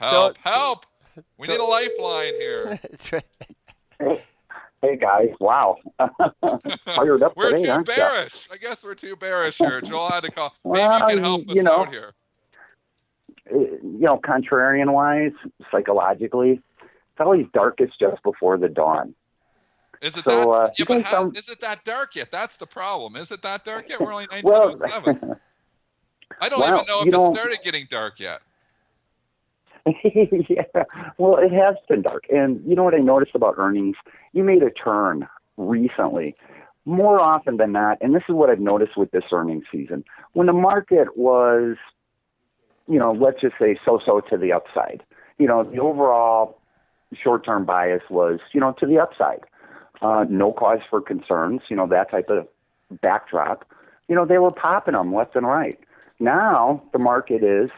Help, Don't. help. We need a don't lifeline here. Hey, hey guys, wow. Fired up We're today, too aren't you? bearish. I guess we're too bearish here. Joel had to call. Maybe you Well, can help us out here. contrarian wise, psychologically, it's always darkest just before the dawn. Is it that? So Yeah, you but guys don't. is it that dark yet? That's the problem. Is it that dark yet? We're only Well, 1907. I don't even well, know if you it know, started getting dark yet. yeah. Well, it has been dark, and you know what I noticed about earnings? You made a turn recently. More often than not, and this is what I've noticed with this earnings season, when the market was, let's just say so-so to the upside, the overall short-term bias was, to the upside. No cause for concerns, that type of backdrop. They were popping them left and right. Now the market is,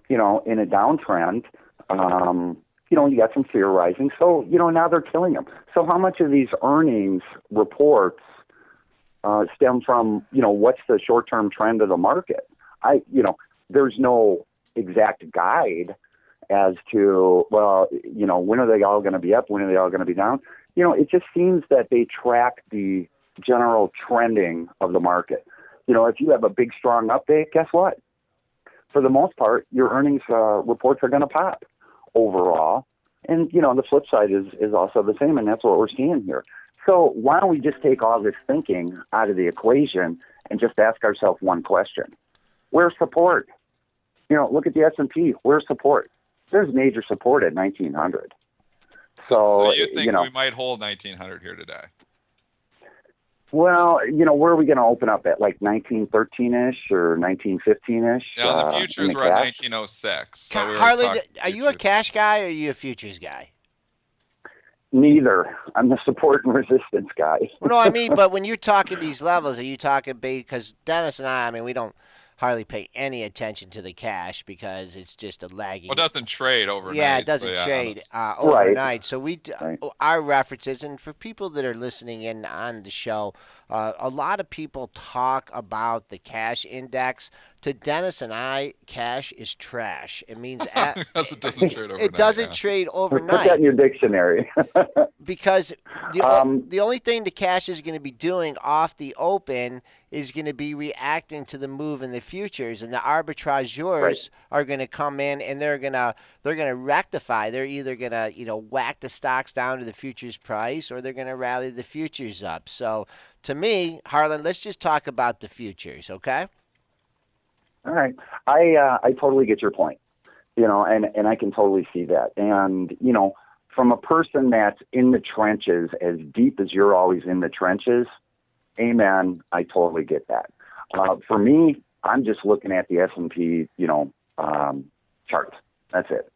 in a downtrend. You got some fear rising. So, now they're killing them. So how much of these earnings reports stem from, what's the short-term trend of the market? There's no exact guide as to, well, when are they all going to be up? When are they all going to be down? It just seems that they track the general trending of the market. If you have a big, strong update, guess what? For the most part, your earnings reports are going to pop overall. And, the flip side is also the same, and that's what we're seeing here. So why don't we just take all this thinking out of the equation and just ask ourselves one question? Where's support? Look at the S&P. Where's support? There's major support at 1900. So So, you think we might hold 1900 here today? Well, where are we going to open up at? Like 1913-ish or 1915-ish? Yeah, the in futures the were at cash? 1906. So we were Harlan, talking are you a futures. cash guy or are you a futures guy? Neither. I'm the support and resistance guy. Well, no, I mean, but when you're talking these levels, are you talking because Dennis and I mean, we don't hardly pay any attention to the cash because it's just a Well, lagging. it doesn't trade Yeah, it overnight. So doesn't yeah, trade that's, Right. overnight. So Right. our references, and for people that are listening in on the show, a lot of people talk about the cash index. To Dennis and I, cash is trash. It means because it doesn't trade it overnight. doesn't Yeah. trade Put that overnight in your dictionary. because um, the only thing the cash is going to be doing off the open is going to be reacting to the move in the futures, and the right. arbitrageurs are going to come in and they're gonna rectify. They're either going to whack the stocks down to the futures price or they're going to rally the futures up. So to me, Harlan, let's just talk about the futures, okay? All right. I totally get your point. And I can totally see that. And, from a person that's in the trenches, as deep as you're always in the trenches, amen, I totally get that. For me, I'm just looking at the S&P, chart. That's it.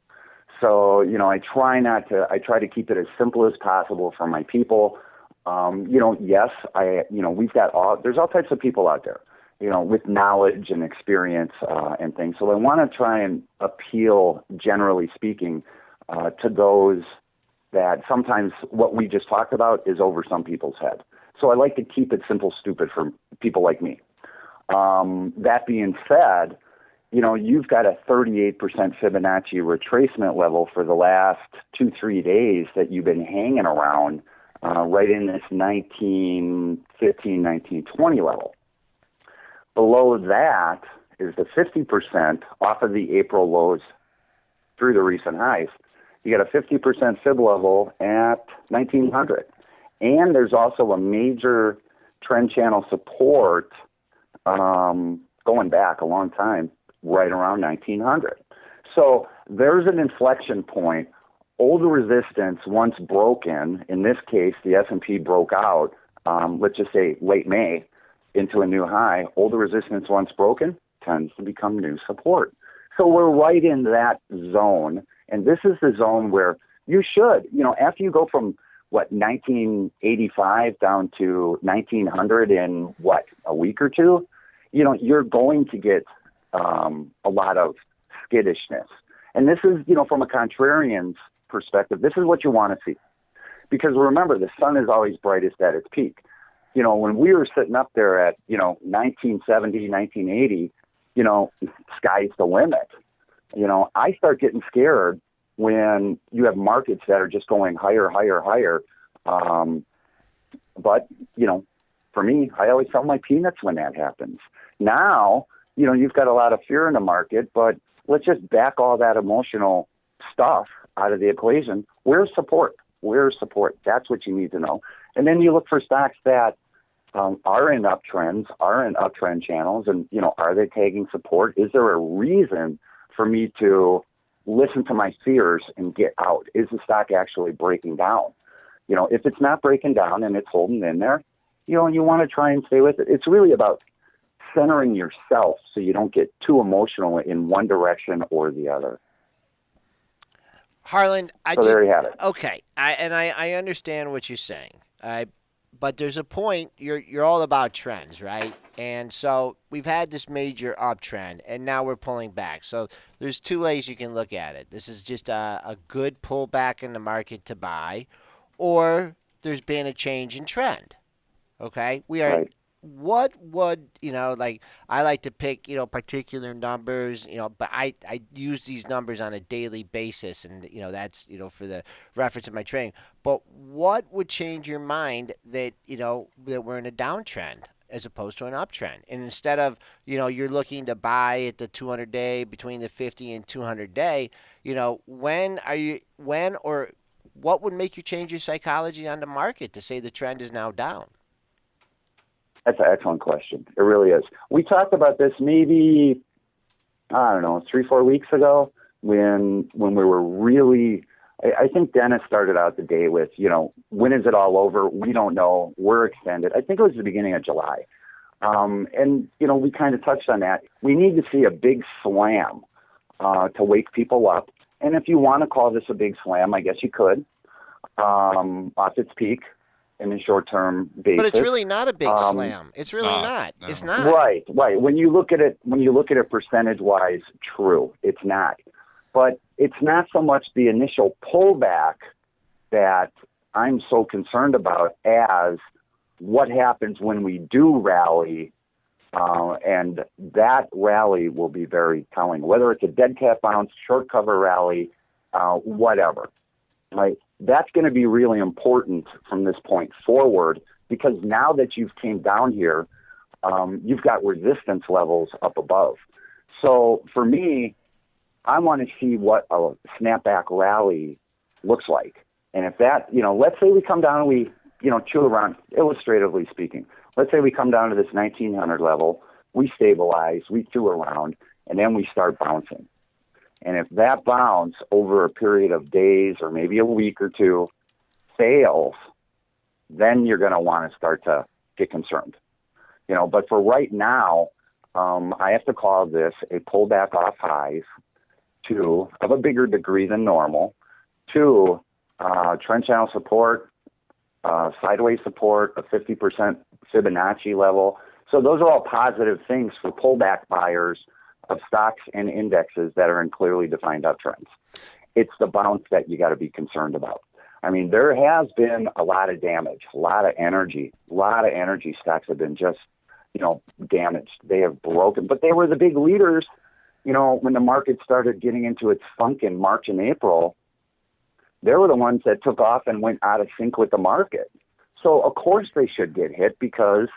So, I try to keep it as simple as possible for my people. Yes, there's all types of people out there, with knowledge and experience and things. So I want to try and appeal, generally speaking, to those that sometimes what we just talked about is over some people's head. So I like to keep it simple, stupid for people like me. That being said, you've got a 38% Fibonacci retracement level for the last 2-3 days that you've been hanging around right in this 1915, 1920 level. Below that is the 50% off of the April lows through the recent highs. You got a 50% fib level at 1900. And there's also a major trend channel support going back a long time, right around 1900. So there's an inflection point. Old resistance once broken, in this case, the S&P broke out, let's just say late May, into a new high. Old resistance once broken tends to become new support. So we're right in that zone. And this is the zone where you should, after you go from 1985 down to 1900 in a week or two, you're going to get a lot of skittishness. And this is, from a contrarian's perspective, this is what you want to see. Because remember, the sun is always brightest at its peak. When we were sitting up there at, 1970, 1980, sky's the limit. I start getting scared when you have markets that are just going higher, higher, higher. But, for me, I always sell my peanuts when that happens. Now, you've got a lot of fear in the market, but let's just back all that emotional stuff out of the equation. Where's support? Where's support? That's what you need to know. And then you look for stocks that are in uptrends, are in uptrend channels, and, are they tagging support? Is there a reason for me to listen to my fears and get out? Is the stock actually breaking down? If it's not breaking down and it's holding in there, and you want to try and stay with it. It's really about centering yourself so you don't get too emotional in one direction or the other. Harlan, there you have it. Okay, I understand what you're saying. But there's a point. You're all about trends, right? And so we've had this major uptrend, and now we're pulling back. So there's two ways you can look at it. This is just a good pullback in the market to buy, or there's been a change in trend. Okay, we are. Right. What would like? I like to pick particular numbers, but I use these numbers on a daily basis, and that's for the reference of my trading. But what would change your mind that that we're in a downtrend as opposed to an uptrend, and instead of you're looking to buy at the 200-day, between the 50 and 200-day, when or what would make you change your psychology on the market to say the trend is now down? That's an excellent question. It really is. We talked about this maybe, 3-4 weeks ago when we were really, I think Dennis started out the day with, when is it all over? We don't know. We're extended. I think it was the beginning of July. And we kind of touched on that. We need to see a big slam to wake people up. And if you want to call this a big slam, I guess you could, off its peak. In a short-term basis. But it's really not a big slam. It's really not. No. It's not. Right. When you look at it percentage-wise, true, it's not. But it's not so much the initial pullback that I'm so concerned about as what happens when we do rally, and that rally will be very telling. Whether it's a dead cat bounce, short cover rally, whatever. Right. That's going to be really important from this point forward, because now that you've came down here, you've got resistance levels up above. So for me, I want to see what a snapback rally looks like. And if that, let's say we come down and we, chew around, illustratively speaking, let's say we come down to this 1900 level, we stabilize, we chew around, and then we start bouncing. And if that bounce over a period of days or maybe a week or two fails, then you're going to want to start to get concerned. But for right now, I have to call this a pullback off highs, 2, of a bigger degree than normal, 2, trend channel support, sideways support, a 50% Fibonacci level. So those are all positive things for pullback buyers of stocks and indexes that are in clearly defined uptrends. It's the bounce that you got to be concerned about. I mean, there has been a lot of damage, a lot of energy stocks have been just, damaged. They have broken, but they were the big leaders, when the market started getting into its funk in March and April. They were the ones that took off and went out of sync with the market. So of course they should get hit because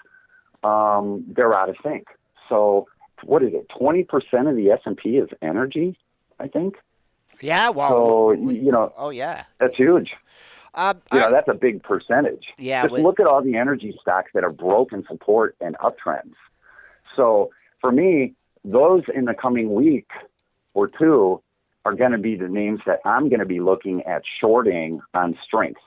they're out of sync. So what is it? 20% of the S&P is energy, I think. Yeah, well, so oh yeah, that's huge. That's a big percentage. Yeah, just look at all the energy stocks that have broken support and uptrends. So for me, those in the coming week or two are going to be the names that I'm going to be looking at shorting on strength.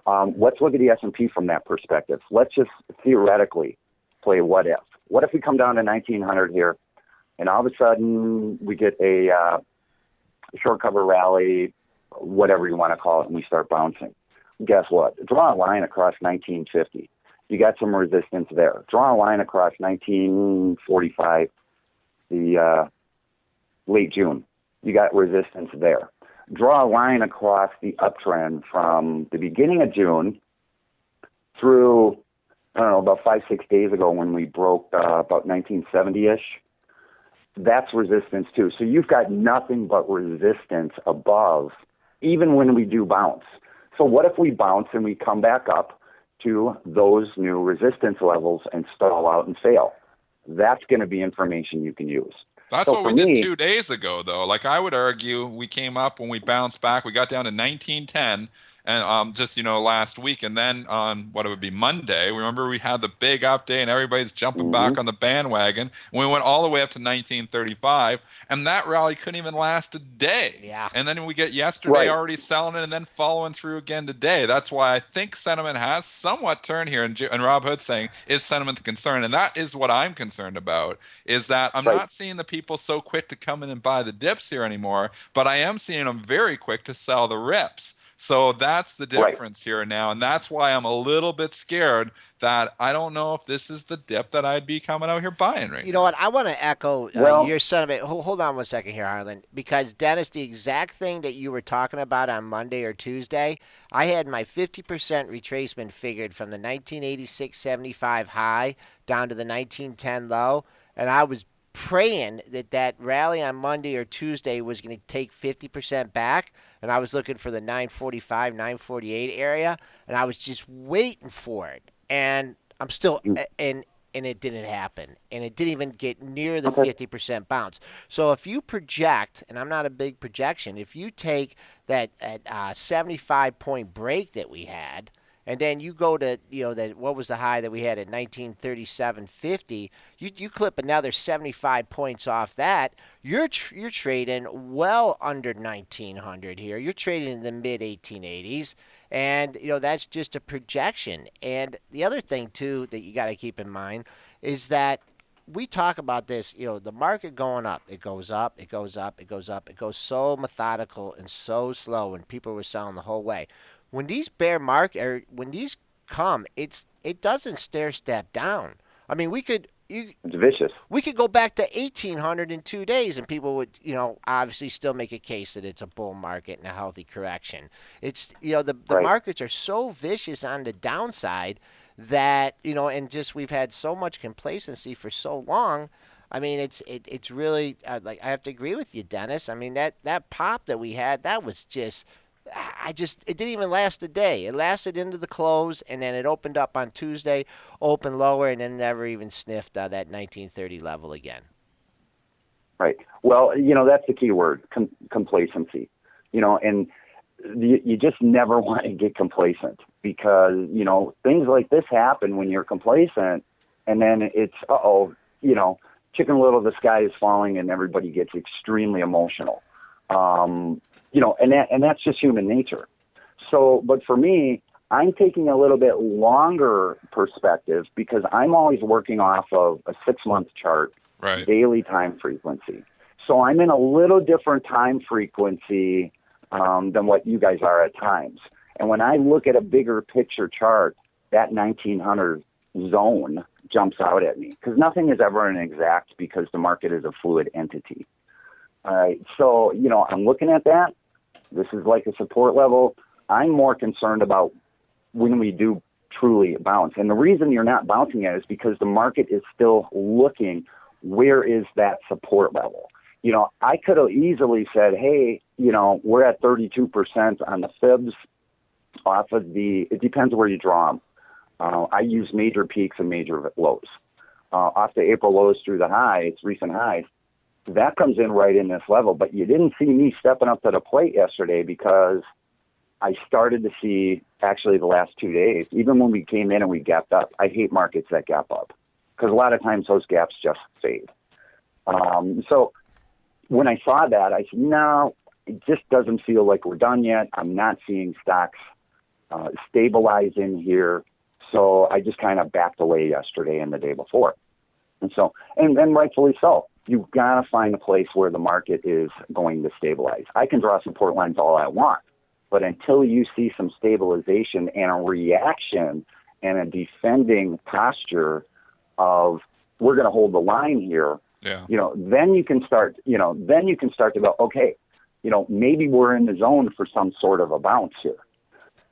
Let's look at the S&P from that perspective. Let's just theoretically play what if. What if we come down to 1900 here, and all of a sudden we get a short cover rally, whatever you want to call it, and we start bouncing? Guess what? Draw a line across 1950. You got some resistance there. Draw a line across 1945, the late June. You got resistance there. Draw a line across the uptrend from the beginning of June through, about 5-6 days ago when we broke about 1970-ish. That's resistance too. So you've got nothing but resistance above even when we do bounce. So what if we bounce and we come back up to those new resistance levels and stall out and fail? That's going to be information you can use. That's So what for we did me, 2 days ago, though. Like I would argue, we came up when we bounced back. We got down to 1910, and just last week, and then on what it would be Monday. Remember we had the big up day, and everybody's jumping back on the bandwagon. And we went all the way up to 1935, and that rally couldn't even last a day. Yeah. And then we get yesterday already selling it, and then following through again today. That's why I think sentiment has somewhat turned here. And Rob Hood saying, is sentiment the concern? And that is what I'm concerned about. Is that I'm not seeing the people so quick to come in and buy the dips here anymore, but I am seeing them very quick to sell the rips. So that's the difference here now. And that's why I'm a little bit scared that I don't know if this is the dip that I'd be coming out here buying right now. You know what? I want to echo your sentiment. Hold on one second here, Harlan. Because, Dennis, the exact thing that you were talking about on Monday or Tuesday, I had my 50% retracement figured from the 1986.75 high down to the 1910 low. And I was praying that rally on Monday or Tuesday was going to take 50% back, and I was looking for the 945, 948 area, and I was just waiting for it. And I'm still and it didn't happen, and it didn't even get near the 50% bounce. So if you project, and I'm not a big projection, if you take that 75-point break that we had, and then you go to, that what was the high that we had at 1937.50, you clip another 75 points off that, you're trading well under 1900 here. You're trading in the mid 1880s, and that's just a projection. And the other thing too that you got to keep in mind is that we talk about this, the market going up. It goes up, it goes up, it goes up. It goes so methodical and so slow, and people were selling the whole way. When these bear market, or when these come, it doesn't stair step down. I mean, it's vicious. We could go back to 1800 in 2 days, and people would, obviously still make a case that it's a bull market and a healthy correction. It's, the markets are so vicious on the downside that, and just we've had so much complacency for so long. I mean, it's really like, I have to agree with you, Dennis. I mean, that pop that we had, that was just. It didn't even last a day. It lasted into the close, and then it opened up on Tuesday, opened lower, and then never even sniffed that 1930 level again. Right. Well, that's the key word, complacency. And you just never want to get complacent, because, things like this happen when you're complacent, and then it's, Chicken Little, the sky is falling, and everybody gets extremely emotional. And that's just human nature. So, but for me, I'm taking a little bit longer perspective, because I'm always working off of a 6-month chart, daily time frequency. So I'm in a little different time frequency than what you guys are at times. And when I look at a bigger picture chart, that 1900 zone jumps out at me, because nothing is ever an exact, because the market is a fluid entity. All right. So, I'm looking at that. This is like a support level. I'm more concerned about when we do truly bounce. And the reason you're not bouncing it is because the market is still looking, where is that support level? I could have easily said, hey, we're at 32% on the fibs off of it depends where you draw them. I use major peaks and major lows. Off the April lows through the highs, recent highs, that comes in right in this level. But you didn't see me stepping up to the plate yesterday, because I started to see, actually the last 2 days, even when we came in and we gapped up. I hate markets that gap up, because a lot of times those gaps just fade. So when I saw that, I said, no, it just doesn't feel like we're done yet. I'm not seeing stocks stabilize in here. So I just kind of backed away yesterday and the day before. And so, and rightfully so. You've got to find a place where the market is going to stabilize. I can draw support lines all I want, but until you see some stabilization and a reaction and a defending posture of, we're going to hold the line here, then you can start, to go, okay, maybe we're in the zone for some sort of a bounce here.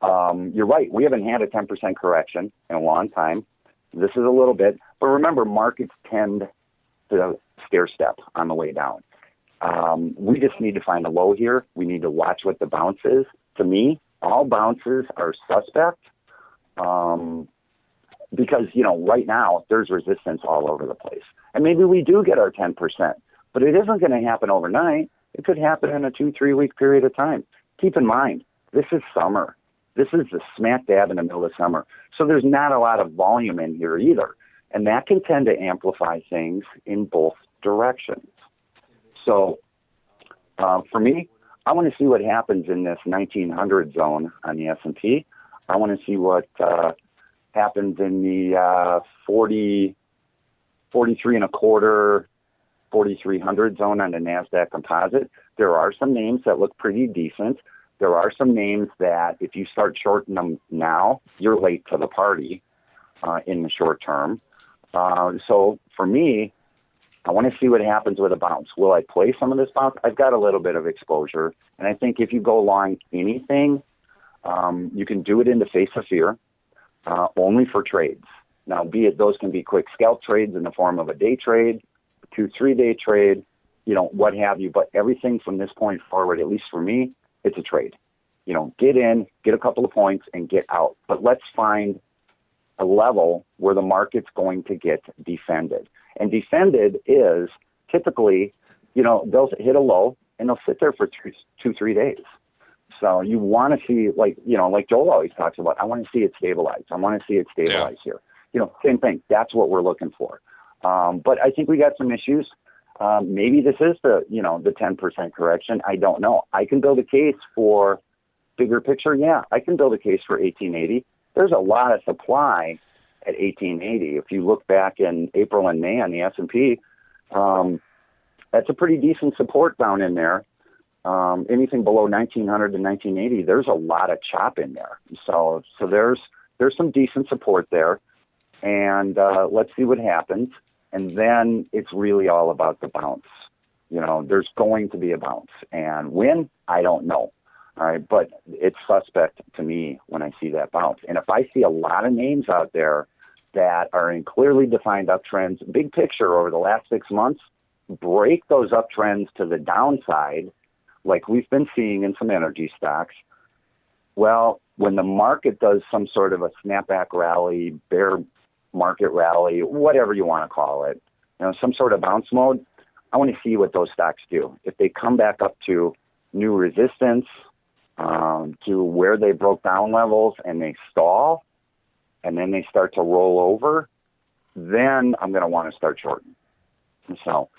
You're right. We haven't had a 10% correction in a long time. This is a little bit, but remember, markets tend to stair step on the way down. We just need to find a low here. We need to watch what the bounce is. To me, all bounces are suspect because, right now there's resistance all over the place. And maybe we do get our 10%, but it isn't going to happen overnight. It could happen in a 2-3 week period of time. Keep in mind, this is summer. This is the smack dab in the middle of summer. So there's not a lot of volume in here either. And that can tend to amplify things in both directions. So for me, I want to see what happens in this 1900 zone on the S&P. I want to see what happens in the 43 and a quarter, 4,300 zone on the NASDAQ composite. There are some names that look pretty decent. There are some names that if you start shorting them now, you're late to the party in the short term. So for me, I want to see what happens with a bounce. Will I play some of this bounce? I've got a little bit of exposure. And I think if you go long anything, you can do it in the face of fear, only for trades. Now, be it those can be quick scalp trades in the form of a day trade, 2-3 day trade, what have you. But everything from this point forward, at least for me, it's a trade. Get in, get a couple of points, and get out. But let's find a level where the market's going to get defended. And defended is typically, they'll hit a low and they'll sit there for 2-3 days. So you want to see, like Joel always talks about, I want to see it stabilize. I want to see it stabilize here. Same thing. That's what we're looking for. But I think we got some issues. Maybe this is the 10% correction. I don't know. I can build a case for bigger picture. Yeah, I can build a case for 1880. There's a lot of supply at 1880. If you look back in April and May on the S&P, that's a pretty decent support down in there. Anything below 1900 to 1980, there's a lot of chop in there. So there's some decent support there. And let's see what happens. And then it's really all about the bounce. There's going to be a bounce. And when, I don't know. All right, but it's suspect to me when I see that bounce. And if I see a lot of names out there that are in clearly defined uptrends, big picture over the last 6 months, break those uptrends to the downside, like we've been seeing in some energy stocks. Well, when the market does some sort of a snapback rally, bear market rally, whatever you want to call it, some sort of bounce mode, I want to see what those stocks do. If they come back up to new resistance, to where they broke down levels and they stall, and then they start to roll over, then I'm going to want to start shorting. So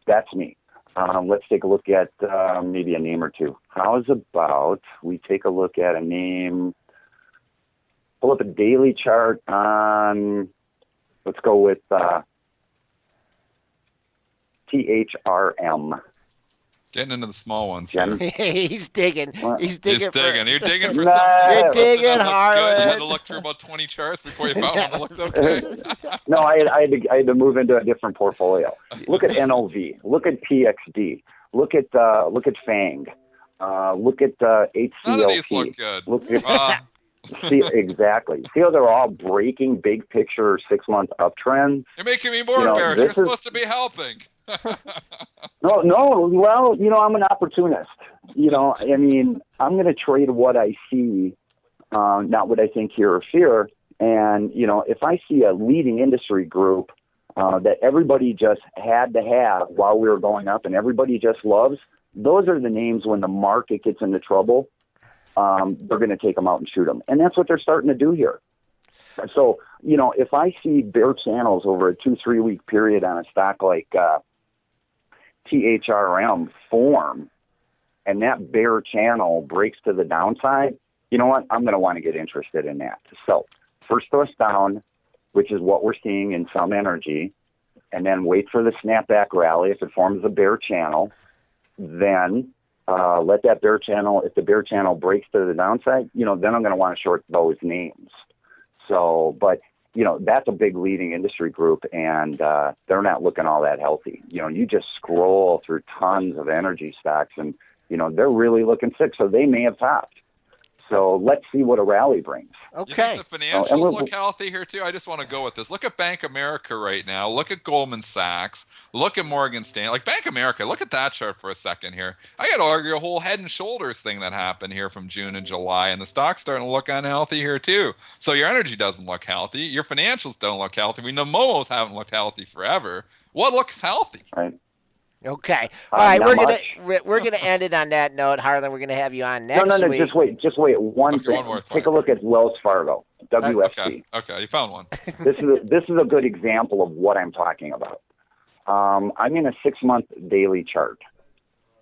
that's me. Let's take a look at maybe a name or two. How's about we take a look at a name, pull up a daily chart on, let's go with THRM. Getting into the small ones here. He's digging. He's digging. You're digging for Nah, something. You're Something digging, that looks Harlan. good. You had to look through about 20 charts before you found one that looked okay. No, I had to move into a different portfolio. Look at NOV. Look at PXD. Look at FANG. Look at HCLP. None of these look good. Look at, see, exactly. See how they're all breaking big picture 6-month uptrends? You're making me more bearish. You're supposed to be helping. No. Well, I'm an opportunist. I'm going to trade what I see, not what I think, hear, or fear. And, if I see a leading industry group that everybody just had to have while we were going up and everybody just loves, those are the names when the market gets into trouble, they're going to take them out and shoot them. And that's what they're starting to do here. So, if I see bear channels over a 2-3 week period on a stock like THRM form, and that bear channel breaks to the downside, you know what? I'm going to want to get interested in that. So first thrust down, which is what we're seeing in some energy, and then wait for the snapback rally. If it forms a bear channel, then let that bear channel, if the bear channel breaks to the downside, then I'm going to want to short those names. So, but that's a big leading industry group, and they're not looking all that healthy. You just scroll through tons of energy stocks, and they're really looking sick. So they may have topped. So let's see what a rally brings. You think Okay. the financials look healthy here too? I just want to go with this. Look at Bank America right now. Look at Goldman Sachs. Look at Morgan Stanley. Like Bank America, look at that chart for a second here. I got to argue a whole head and shoulders thing that happened here from June and July, and the stock's starting to look unhealthy here too. So your energy doesn't look healthy. Your financials don't look healthy. We know Momos haven't looked healthy forever. What looks healthy? Right. Okay. All right, Not we're gonna end it on that note, Harlan. We're gonna have you on No, next no. week. Just wait. One Okay, thing. one more Take a look at Wells Fargo, WFC. Okay, you found one. This is a good example of what I'm talking about. I'm in a 6-month daily chart.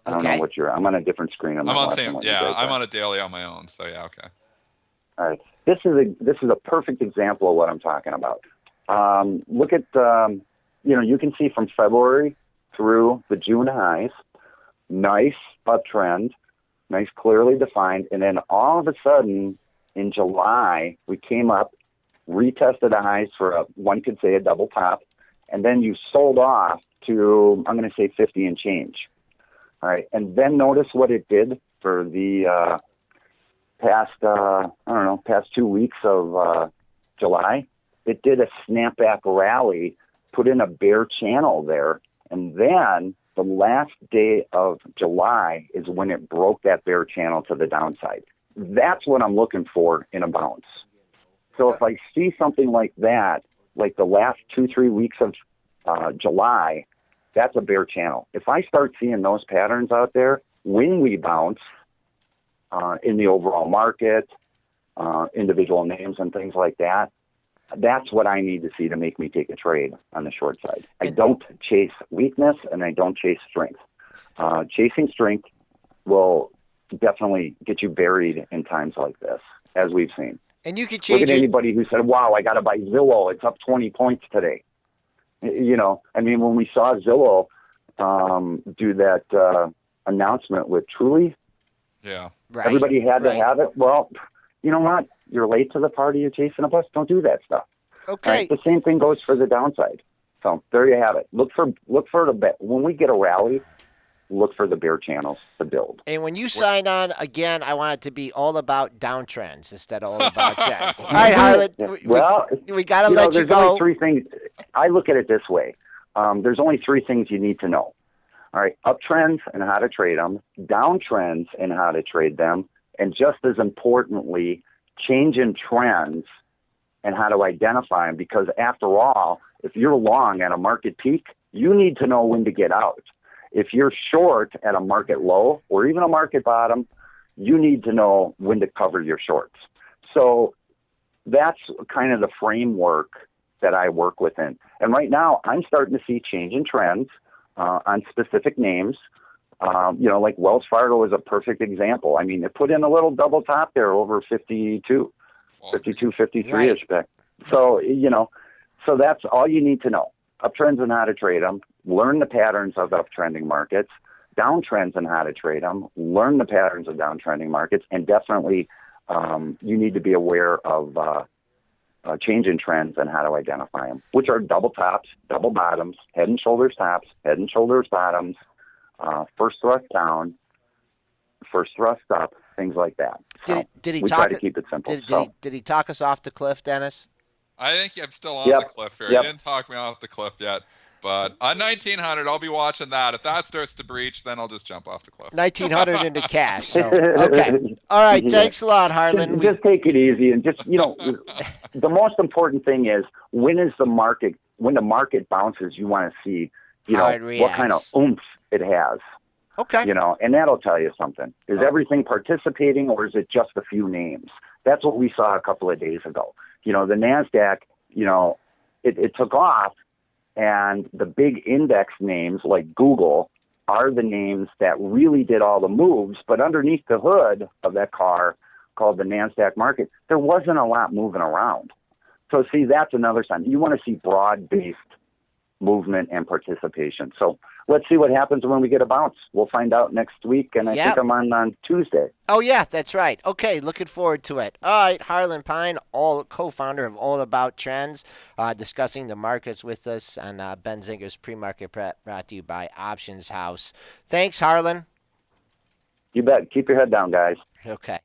I don't know what I'm on a different screen. I'm on same. Yeah, I'm on a daily on my own. So yeah, okay. All right. This is a perfect example of what I'm talking about. Look at you can see from February through the June highs, nice uptrend, nice clearly defined, and then all of a sudden in July we came up, retested the highs for one could say a double top, and then you sold off to, I'm going to say 50 and change. All right, and then notice what it did for the past 2 weeks of July. It did a snapback rally, put in a bear channel there, and then the last day of July is when it broke that bear channel to the downside. That's what I'm looking for in a bounce. So if I see something like that, like the last 2-3 weeks of July, that's a bear channel. If I start seeing those patterns out there, when we bounce in the overall market, individual names and things like that, that's what I need to see to make me take a trade on the short side. I don't chase weakness and I don't chase strength. Chasing strength will definitely get you buried in times like this, as we've seen. And you can change Look at anybody who said, wow, I got to buy Zillow. It's up 20 points today. When we saw Zillow do that announcement with Truly, yeah, right, everybody had to have it. Well, you know what? You're late to the party. You're chasing a bus. Don't do that stuff. Okay. Right? The same thing goes for the downside. So there you have it. Look for the bet. When we get a rally, look for the bear channels to build. And when you sign on, again, I want it to be all about downtrends instead of all about trends. All right, Harlan, we got to let you there's go. only 3 things. I look at it this way. There's only 3 things you need to know. All right, uptrends and how to trade them, downtrends and how to trade them, and just as importantly, change in trends and how to identify them. Because after all, if you're long at a market peak, you need to know when to get out. If you're short at a market low or even a market bottom, you need to know when to cover your shorts. So that's kind of the framework that I work within. And right now, I'm starting to see change in trends on specific names. Like Wells Fargo is a perfect example. I mean, they put in a little double top there over 52, 53-ish back. So, so that's all you need to know. Uptrends and how to trade them. Learn the patterns of uptrending markets. Downtrends and how to trade them. Learn the patterns of downtrending markets. And definitely you need to be aware of change in trends and how to identify them, which are double tops, double bottoms, head and shoulders tops, head and shoulders bottoms, first thrust down, first thrust up, things like that. So did he we talk, try to keep it simple. Did he talk us off the cliff, Dennis? I think I'm still on the cliff here. Yep. He didn't talk me off the cliff yet. But on 1900, I'll be watching that. If that starts to breach, then I'll just jump off the cliff. 1900 into cash. So, okay. All right. Yeah. Thanks a lot, Harlan. Just take it easy and just, the most important thing is when the market bounces, you want to see, what kind of oomph it has. Okay. And that'll tell you something. Is everything participating or is it just a few names? That's what we saw a couple of days ago. The NASDAQ, it took off, and the big index names like Google are the names that really did all the moves. But underneath the hood of that car called the NASDAQ market, there wasn't a lot moving around. So, see, that's another sign. You want to see broad-based movement and participation. So let's see what happens when we get a bounce. We'll find out next week, and I think I'm on Tuesday. Oh, yeah, that's right. Okay, looking forward to it. All right, Harlan Pyan, co-founder of All About Trends, discussing the markets with us on Benzinga's pre-market prep, brought to you by Options House. Thanks, Harlan. You bet. Keep your head down, guys. Okay.